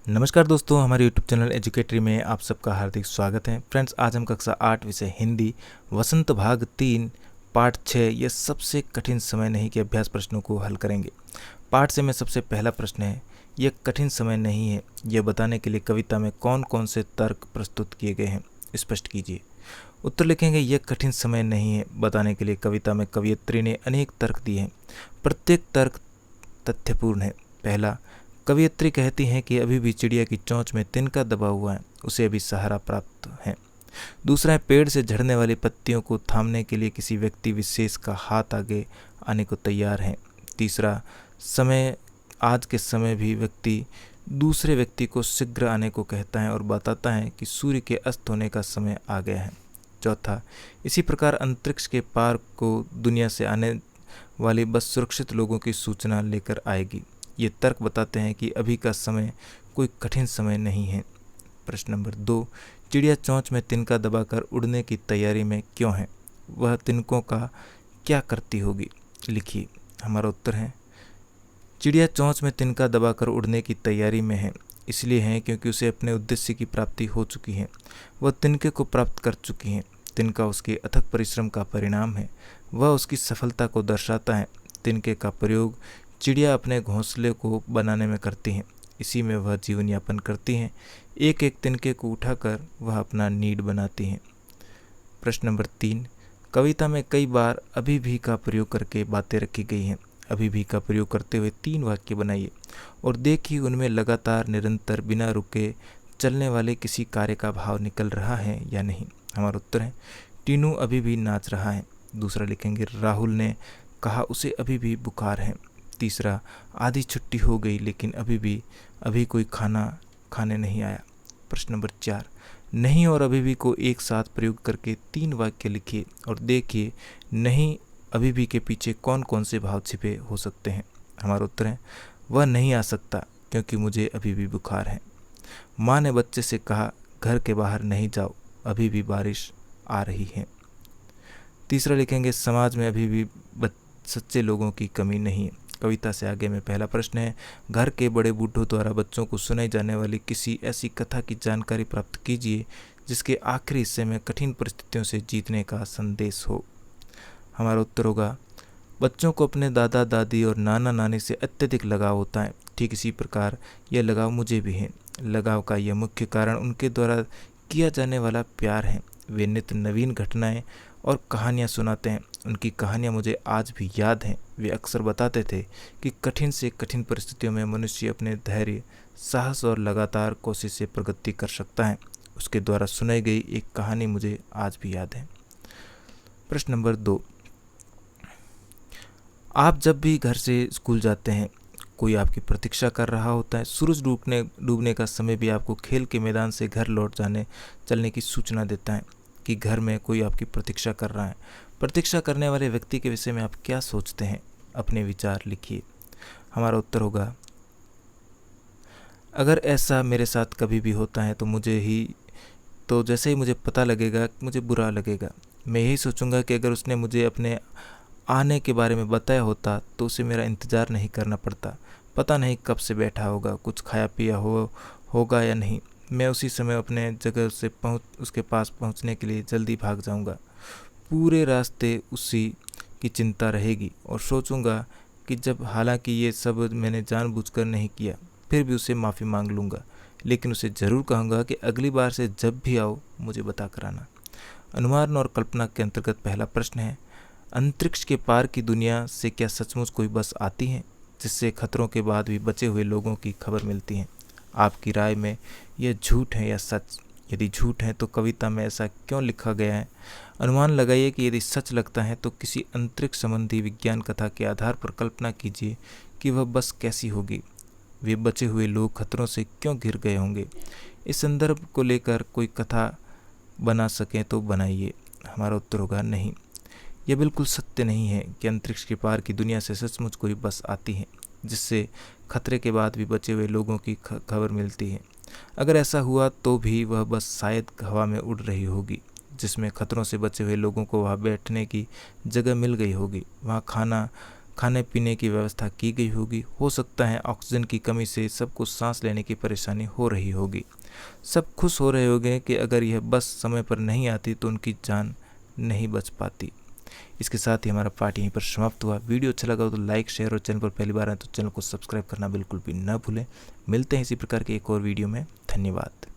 नमस्कार दोस्तों, हमारे यूट्यूब चैनल एजुकेटरी में आप सबका हार्दिक स्वागत है। फ्रेंड्स, आज हम कक्षा 8 विषय हिंदी वसंत भाग 3 पाठ 6 ये सबसे कठिन समय नहीं के अभ्यास प्रश्नों को हल करेंगे। पाठ से में सबसे पहला प्रश्न है, यह कठिन समय नहीं है यह बताने के लिए कविता में कौन कौन से तर्क प्रस्तुत किए गए हैं, स्पष्ट कीजिए। उत्तर लिखेंगे, यह कठिन समय नहीं है बताने के लिए कविता में कवयित्री ने अनेक तर्क दिए हैं। प्रत्येक तर्क तथ्यपूर्ण है। पहला, कवयित्री कहती हैं कि अभी भी चिड़िया की चोंच में तिनका दबा हुआ है, उसे अभी सहारा प्राप्त है। दूसरा है, पेड़ से झड़ने वाली पत्तियों को थामने के लिए किसी व्यक्ति विशेष का हाथ आगे आने को तैयार है। तीसरा, समय आज के समय भी व्यक्ति दूसरे व्यक्ति को शीघ्र आने को कहता है और बताता है कि सूर्य के अस्त होने का समय आ गया है। चौथा, इसी प्रकार अंतरिक्ष के पार को दुनिया से आने वाली बस सुरक्षित लोगों की सूचना लेकर आएगी। ये तर्क बताते हैं कि अभी का समय कोई कठिन समय नहीं है। प्रश्न नंबर 2, चिड़िया चोंच में तिनका दबाकर उड़ने की तैयारी में क्यों है? वह तिनकों का क्या करती होगी? लिखिए। हमारा उत्तर है, चिड़िया चोंच में तिनका दबाकर उड़ने की तैयारी में है, इसलिए है क्योंकि उसे अपने उद्देश्य की प्राप्ति हो चुकी है। वह तिनके को प्राप्त कर चुकी है। तिनका उसके अथक परिश्रम का परिणाम है। वह उसकी सफलता को दर्शाता है। तिनके का प्रयोग चिड़िया अपने घोंसले को बनाने में करती हैं। इसी में वह जीवन यापन करती हैं। एक एक तिनके को उठाकर वह अपना नीड बनाती हैं। प्रश्न नंबर 3, कविता में कई बार अभी भी का प्रयोग करके बातें रखी गई हैं। अभी भी का प्रयोग करते हुए 3 वाक्य बनाइए और देखिए उनमें लगातार निरंतर बिना रुके चलने वाले किसी कार्य का भाव निकल रहा है या नहीं। हमारा उत्तर है, टीनू अभी भी नाच रहा है। दूसरा लिखेंगे, राहुल ने कहा उसे अभी भी बुखार है। तीसरा, आधी छुट्टी हो गई लेकिन अभी कोई खाना खाने नहीं आया। प्रश्न नंबर 4, नहीं और अभी भी को एक साथ प्रयोग करके 3 वाक्य लिखिए और देखिए नहीं अभी भी के पीछे कौन कौन से भाव छिपे हो सकते हैं। हमारा उत्तर है, वह नहीं आ सकता क्योंकि मुझे अभी भी बुखार है। माँ ने बच्चे से कहा, घर के बाहर नहीं जाओ, अभी भी बारिश आ रही है। तीसरा लिखेंगे, समाज में अभी भी सच्चे लोगों की कमी नहीं है। कविता से आगे में पहला प्रश्न है, घर के बड़े बूढ़ों द्वारा बच्चों को सुनाई जाने वाली किसी ऐसी कथा की जानकारी प्राप्त कीजिए जिसके आखिरी हिस्से में कठिन परिस्थितियों से जीतने का संदेश हो। हमारा उत्तर होगा, बच्चों को अपने दादा दादी और नाना नानी से अत्यधिक लगाव होता है। ठीक इसी प्रकार यह लगाव मुझे भी है। लगाव का यह मुख्य कारण उनके द्वारा किया जाने वाला प्यार है। वे नित्य नवीन घटनाएं और कहानियाँ सुनाते हैं। उनकी कहानियाँ मुझे आज भी याद हैं। वे अक्सर बताते थे कि कठिन से कठिन परिस्थितियों में मनुष्य अपने धैर्य, साहस और लगातार कोशिश से प्रगति कर सकता है। उसके द्वारा सुनाई गई एक कहानी मुझे आज भी याद है। प्रश्न नंबर 2, आप जब भी घर से स्कूल जाते हैं, कोई आपकी प्रतीक्षा कर रहा होता है। सूरज डूबने का समय भी आपको खेल के मैदान से घर लौट चलने की सूचना देता है कि घर में कोई आपकी प्रतीक्षा कर रहा है। प्रतीक्षा करने वाले व्यक्ति के विषय में आप क्या सोचते हैं? अपने विचार लिखिए। हमारा उत्तर होगा, अगर ऐसा मेरे साथ कभी भी होता है तो जैसे ही मुझे पता लगेगा मुझे बुरा लगेगा। मैं यही सोचूंगा कि अगर उसने मुझे अपने आने के बारे में बताया होता तो उसे मेरा इंतज़ार नहीं करना पड़ता। पता नहीं कब से बैठा होगा, कुछ खाया पिया होगा या नहीं। मैं उसी समय अपने जगह से उसके पास पहुंचने के लिए जल्दी भाग जाऊंगा। पूरे रास्ते उसी की चिंता रहेगी और सोचूंगा कि जब हालांकि ये सब मैंने जानबूझकर नहीं किया, फिर भी उसे माफ़ी मांग लूँगा। लेकिन उसे ज़रूर कहूँगा कि अगली बार से जब भी आओ मुझे बता कर आना। अनुमान और कल्पना के अंतर्गत पहला प्रश्न है, अंतरिक्ष के पार की दुनिया से क्या सचमुच कोई बस आती है जिससे खतरों के बाद भी बचे हुए लोगों की खबर मिलती है? आपकी राय में यह झूठ है या सच? यदि झूठ है तो कविता में ऐसा क्यों लिखा गया है? अनुमान लगाइए कि यदि सच लगता है तो किसी अंतरिक्ष संबंधी विज्ञान कथा के आधार पर कल्पना कीजिए कि वह बस कैसी होगी। वे बचे हुए लोग खतरों से क्यों घिर गए होंगे? इस संदर्भ को लेकर कोई कथा बना सकें तो बनाइए। हमारा उत्तर होगा, नहीं। यह बिल्कुल सत्य नहीं है कि अंतरिक्ष के पार की दुनिया से सचमुच कोई बस आती है जिससे खतरे के बाद भी बचे हुए लोगों की खबर मिलती है। अगर ऐसा हुआ तो भी वह बस शायद हवा में उड़ रही होगी जिसमें खतरों से बचे हुए लोगों को वहाँ बैठने की जगह मिल गई होगी। वहाँ खाना खाने पीने की व्यवस्था की गई होगी। हो सकता है ऑक्सीजन की कमी से सबको सांस लेने की परेशानी हो रही होगी। सब खुश हो रहे होंगे कि अगर यह बस समय पर नहीं आती तो उनकी जान नहीं बच पाती। इसके साथ ही हमारा पार्ट यहीं पर समाप्त हुआ। वीडियो अच्छा लगा हो तो लाइक, शेयर और चैनल पर पहली बार आए तो चैनल को सब्सक्राइब करना बिल्कुल भी न भूलें। मिलते हैं इसी प्रकार के एक और वीडियो में। धन्यवाद।